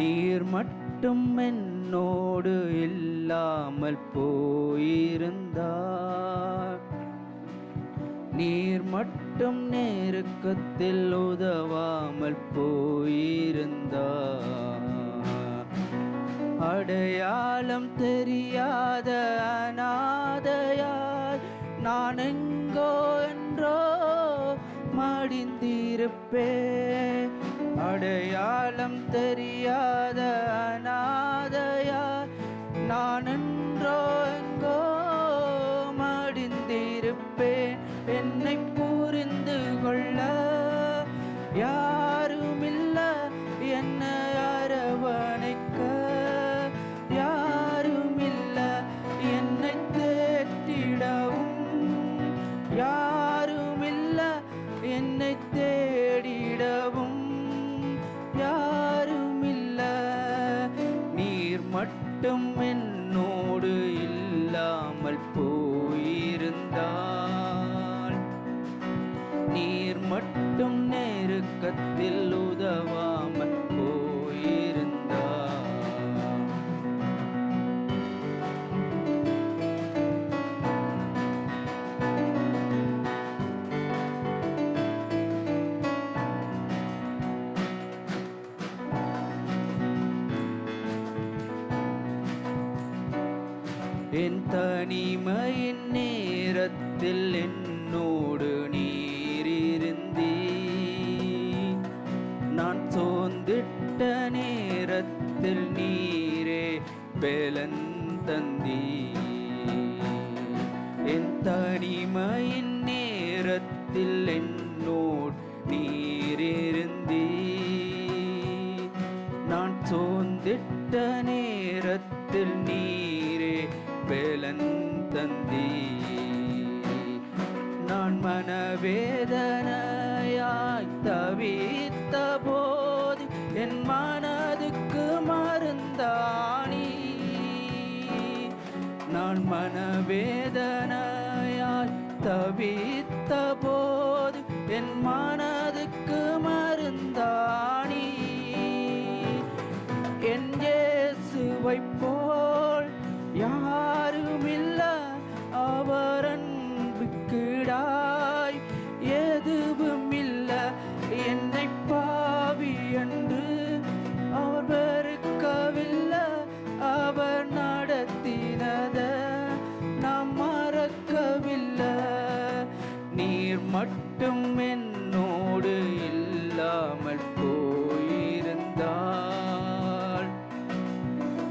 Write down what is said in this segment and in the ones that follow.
நீர் மட்டும் என்னோடு இல்லாமல் போயிருந்தார், நீர் மட்டும் நெருக்கத்தில் உதவாமல் போயிருந்தார், அடையாளம் தெரியாத அநாதையாய் நான் எங்கோ என்றோ மடிந்திருப்பேன், அடையாளம் தெரியாத அநாதையாய் நான் என்றோ எங்கோ மடிந்திருப்பேன். என்னை புரிந்து கொள்ள யாருமில்ல, என்னை அரவணைக்க யாருமில்ல, என்னை தேற்றிடவும் யாருமில்ல, என்னை தேடிடவும் யாருமில்ல. நீர் மட்டும் என்னோடு இல்லாமல் போயிருந்தால், நீர் மட்டும் நெருக்கத்தில் உதவாமல் போயிருந்தால், என் தனிமையின் நேரத்தில் என்னோடு நீரிருந்தீ, நான் சோர்ந்திட்ட நேரத்தில் நீரே பலன் தந்தீ, என் தனிமையின் நேரத்தில் என்னோடு நீரிருந்தீ, நான் சோர்ந்திட்ட நேரத்தில் நீரே பலன் தந்தீ, நான் மனவேதனையாய் தவித்த போது என் மனதுக்கு மருந்தானி, நான் மனவேதனையாய் தவித்த போது என் மனதுக்கு மருந்தானி, என் இயேசுவைப் போல் யாருமில்ல, அவர் அன்புக்கிடாய் எதுவுமில்ல, என்னை பாவி என்று அவர் வெறுக்கவில்லை, அவர் நடத்தினத நாம் மறக்கவில்லை. நீர் மட்டும் என்னோடு இல்லாமல் போயிருந்தால்,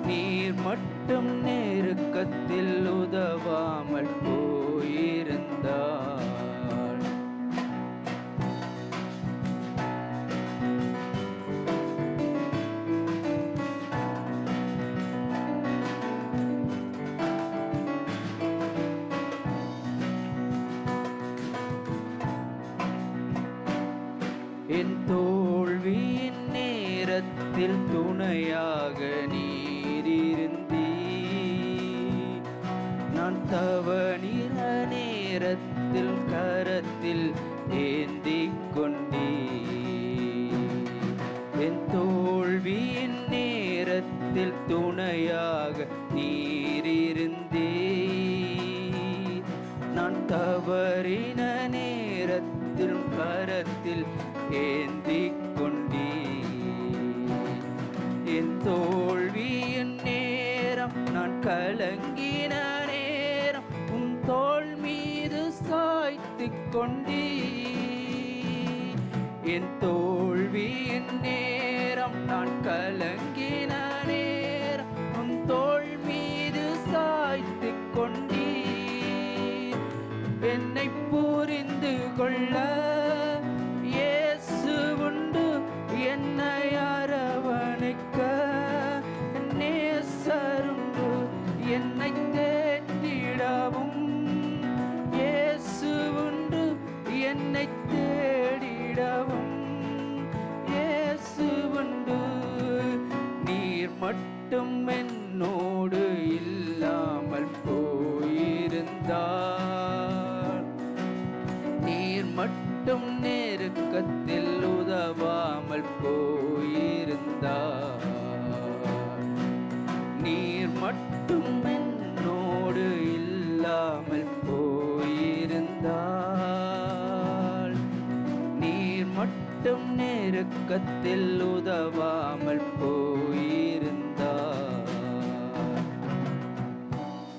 நீர் மட்டும் நெருக்கத்தில் உதவாமல் போயிருந்தால், என் தோல்வியின் நேரத்தில் துணையாக நீரிருந்தீ, நான் தவறின நேரத்தில் கரத்தில் ஏந்திக் கொண்டீ, என் தோல்வியின் நேரத்தில் துணையாக நீரிருந்தீ, நான் தவறின நேரத்தில் கரத்தில் ஏந்திக் கொண்டீ, என் தோல்வியின் நேரம் நான் கலங்கின நேரம் உன் தோள் மீது சாய்த்துக் கொண்டீ, என் தோல்வியின் நேரம் நான் கலங்கின நேரம் உன் தோள் மீது சாய்த்துக் கொண்டீ, என்னை புரிந்து கொள்ள இயேசு உண்டு, என்னை அரவணைக்க நேசருண்டு, என்னை தேற்றிடவும் இயேசு உண்டு, என்னை தேடிடவும் இயேசு உண்டு. நீர் மட்டும் என்னோடு இல்லாமல் போயிருந்தால், நீர் மட்டும் நெருக்கத்தில் உதவாமல் போயிருந்தார், இடுக்கத்தில் உதவாமல் போயிருந்தேன்.